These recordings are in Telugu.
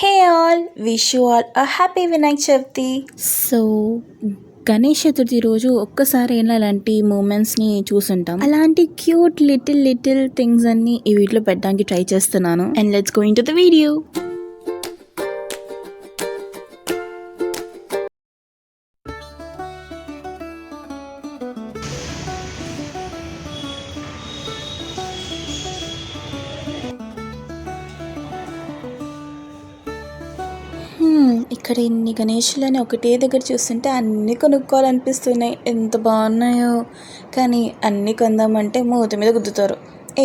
Hey all, wish you all a happy Vinayak Chavithi. So Ganesh Chaturthi రోజు ఒక్కసారి ఇలాంటి మూమెంట్స్ని చూసుంటాం. అలాంటి క్యూట్ లిటిల్ థింగ్స్ అన్ని ఈ వీడియోలో పెట్టడానికి ట్రై చేస్తున్నాను. And let's go into the video. ఇక్కడ ఇన్ని గణేషులని ఒకటే దగ్గర చూస్తుంటే అన్నీ కొనుక్కోవాలనిపిస్తున్నాయి. ఎంత బాగున్నాయో, కానీ అన్నీ కొందామంటే మూతి మీద గుద్దుతారు.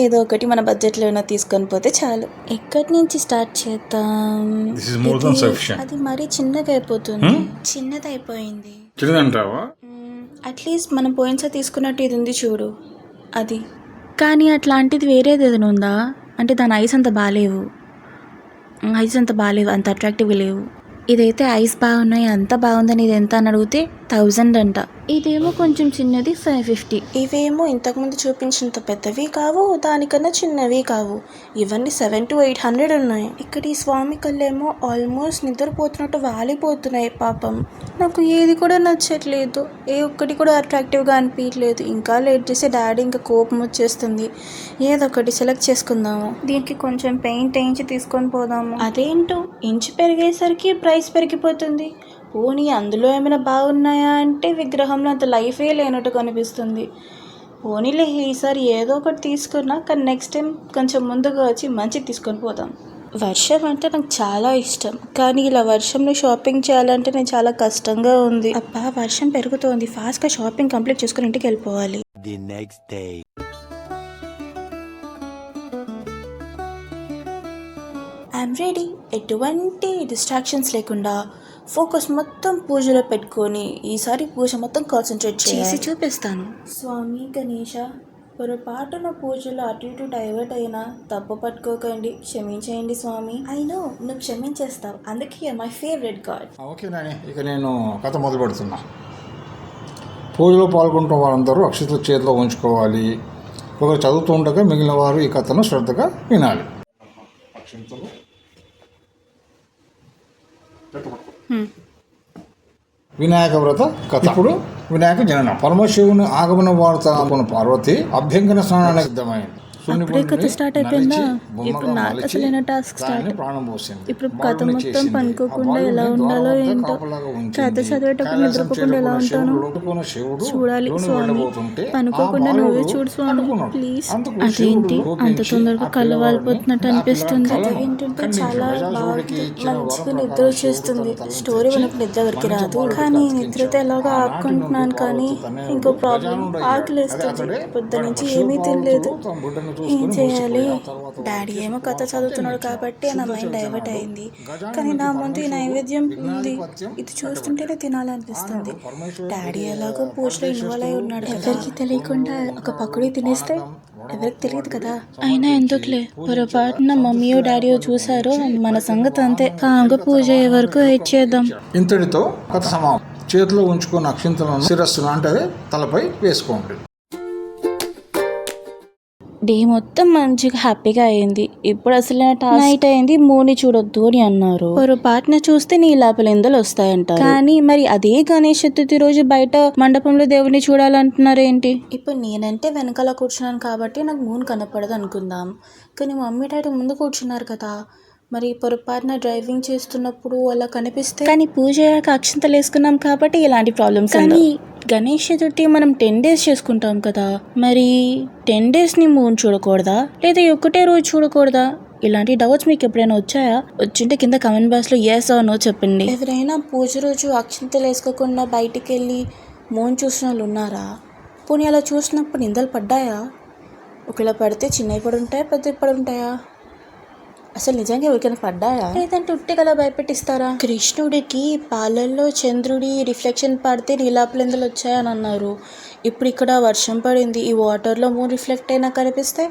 ఏదో ఒకటి మన బడ్జెట్లో ఏమైనా తీసుకొని పోతే చాలు. ఎక్కడి నుంచి స్టార్ట్ చేద్దాం? అది మరీ చిన్నగా అయిపోతుంది. చిన్నది అయిపోయింది. అట్లీస్ట్ మనం పోయినసారి తీసుకున్నట్టు ఇది ఉంది చూడు, అది. కానీ అట్లాంటిది వేరేది ఏదైనా ఉందా అంటే దాని ఐస్ అంత బాగాలేవు, అంత అట్రాక్టివ్గా లేవు. ఇదైతే ఐస్ బాగున్నాయి, అంత బాగుందని ఇది ఎంత అని అడిగితే 1000 అంట. ఇదేమో కొంచెం చిన్నది 550. ఇవేమో ఇంతకుముందు చూపించినంత పెద్దవి కావు, దానికన్నా చిన్నవి కావు. ఇవన్నీ 700 to 800 ఉన్నాయి. ఇక్కడ ఈ స్వామి కళ్ళేమో ఆల్మోస్ట్ నిద్రపోతున్నట్టు వాలిపోతున్నాయి. పాపం నాకు ఏది కూడా నచ్చట్లేదు, ఏ ఒక్కటి కూడా అట్రాక్టివ్గా అనిపించలేదు. ఇంకా లేట్ చేస్తే డాడీ ఇంకా కోపం వచ్చేస్తుంది. ఏదో ఒకటి సెలెక్ట్ చేసుకుందాము. దీనికి కొంచెం పెయింట్ వేయించి తీసుకొని పోదాము. అదేంటో ఇంచు పెరిగేసరికి ప్రైస్ పెరిగిపోతుంది. పోనీ అందులో ఏమైనా బాగున్నాయా అంటే విగ్రహంలో అంత లైఫే లేనట్టు కనిపిస్తుంది. పోనీలే ఈసారి ఏదో ఒకటి తీసుకున్నా, కానీ నెక్స్ట్ టైం కొంచెం ముందుగా వచ్చి మంచిది తీసుకొని పోదాం. వర్షం అంటే నాకు చాలా ఇష్టం, కానీ ఇలా వర్షంలో షాపింగ్ చేయాలంటే నేను చాలా కష్టంగా ఉంది. అబ్బా వర్షం పెరుగుతోంది, ఫాస్ట్గా షాపింగ్ కంప్లీట్ చేసుకుని ఇంటికి వెళ్ళిపోవాలి. I'm ready. ఎటువంటి డిస్ట్రాక్షన్స్ లేకుండా ఫోకస్ మొత్తం పూజలో పెట్టుకొని ఈసారి పూజ మొత్తం కాన్సన్ట్రేట్ చేసి చూపిస్తాను. స్వామి గణేష, పొరపాటున పూజలో అటు ఇటు డైవర్ట్ అయినా తప్పు పట్టుకోకండి, క్షమించేయండి స్వామి. అయినో నువ్వు క్షమించేస్తావు, అందుకే my favourite God. Okay Nani, ఇక నేను కథ మొదలు పెడుతున్నా. పూజలో పాల్గొంటున్న వారందరూ అక్షతలు చేతిలో ఉంచుకోవాలి. ఒకరు చదువుతూ ఉండగా మిగిలిన వారు ఈ కథను శ్రద్ధగా వినాలి. అక్షంతలు వినాయక వ్రత కథ. ఇప్పుడు వినాయక జననం. పరమశివుని ఆగమన వార్త అనుకున్న పార్వతి అభ్యంగన స్నానానికి సిద్ధమైంది. కథ స్టార్ట్ అయిపోయిందా? ఇప్పుడు నాకు అసలైన టాస్క్ స్టార్ట్. ఇప్పుడు కథ మొత్తం పనుకోకుండా ఎలా ఉండాలో ఏంటో, కథ చదివేటప్పుడు నిద్రపోకుండా ఎలా ఉంటాను చూడాలి. స్వామి పనుకోకుండా నువ్వే చూడు స్వామి ప్లీజ్. అదేంటి అంత తొందరగా కళ్ళు వాలిపోతున్నట్టు అనిపిస్తుంది? వింటుంటే చాలా బాగుంది, మంచిగా నిద్ర వచ్చేస్తుంది. స్టోరీ మనకు నిద్ర వరకు రాదు, కానీ నిద్రతో ఎలాగో ఆపుకుంటున్నాను. కానీ ఇంకో ప్రాబ్లం, ఆకలిస్తుంది. పొద్దు నుంచి ఏమీ తినలేదు, ఏం చేయాలి? డాడీ ఏమో కథ చదువుతున్నాడు కాబట్టి నా మైండ్ డైవర్ట్ అయింది, కానీ నా ముందు ఈ నైవేద్యం ఉంది, ఇది చూస్తుంటేనే తినాలనిపిస్తుంది. డాడీ ఎలాగో పూజలో ఇన్వాల్వ్ అయి ఉన్నాడు, ఎవరికి తెలియకుండా ఒక పకోడీ తినేస్తే ఎవరికి తెలియదు కదా. అయినా ఎందుకులే, పొరపాటున మమ్మీయో డాడీయో చూసారో మన సంగతి అంతే. కాంగ పూజ అయ్యే వరకు వెయిట్ చేద్దాం. ఇంతటితో కథ సమాప్తం. చేతిలో ఉంచుకున్న అక్షింతలను శిరస్సును అంటే తలపై వేసుకోండి. డే మొత్తం మంచిగా హ్యాపీగా అయింది. ఇప్పుడు అసలు నైట్ అయింది, మూని చూడొద్దు అని అన్నారు. పొరపాటున చూస్తే నీలాపలెందలు వస్తాయంట. కానీ మరి అదే గణేష్ చతుర్థి రోజు బయట మండపంలో దేవుని చూడాలంటున్నారు ఏంటి? ఇప్పుడు నేనంటే వెనకాల కూర్చున్నాను కాబట్టి నాకు మూన్ కనపడదు అనుకుందాం, కానీ మమ్మీ డాడీ ముందు కూర్చున్నారు కదా, మరి పొరపాటున డ్రైవింగ్ చేస్తున్నప్పుడు అలా కనిపిస్తే. కానీ పూజ అక్షంతలు వేసుకున్నాం కాబట్టి ఇలాంటి ప్రాబ్లమ్స్. కానీ గణేష్ చతుర్థి మనం 10 days చేసుకుంటాం కదా, మరి 10 daysని మూన్ చూడకూడదా లేదా ఒక్కటే రోజు చూడకూడదా? ఇలాంటి డౌట్స్ మీకు ఎప్పుడైనా వచ్చాయా? వచ్చింటే కింద కమెంట్ బాక్స్లో yes or no చెప్పండి. ఎవరైనా పూజ రోజు అక్షంతలు వేసుకోకుండా బయటికి వెళ్ళి మూన్ చూసిన వాళ్ళు ఉన్నారా? పోనీ అలా చూసినప్పుడు నిందలు పడ్డాయా? ఒకవేళ పడితే చిన్నవి పడి ఉంటాయా, పెద్దవి పడి ఉంటాయా? అసలు నిజంగా ఎవరికైనా పడ్డాయా, లేదంటే ఉట్టికలా భయపెట్టిస్తారా? కృష్ణుడికి పాలల్లో చంద్రుడి రిఫ్లెక్షన్ పడితే నీలాపలెందలు వచ్చాయని అన్నారు. ఇప్పుడు ఇక్కడ వర్షం పడింది, ఈ వాటర్లో మూన్ రిఫ్లెక్ట్ అయినా కనిపిస్తే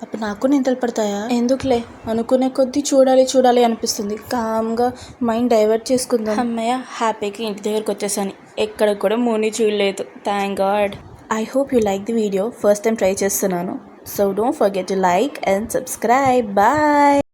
అప్పుడు నాకు నిందలు పడతాయా? ఎందుకులే, అనుకునే కొద్దీ చూడాలి అనిపిస్తుంది. కామ్గా మైండ్ డైవర్ట్ చేసుకుందాం. అమ్మయ్య, హ్యాపీగా ఇంటి దగ్గరకు వచ్చేసాను. ఎక్కడ కూడా మూని చూడలేదు, thank God. I hope you like the video. First time try చేస్తున్నాను. So don't forget to like and subscribe. Bye.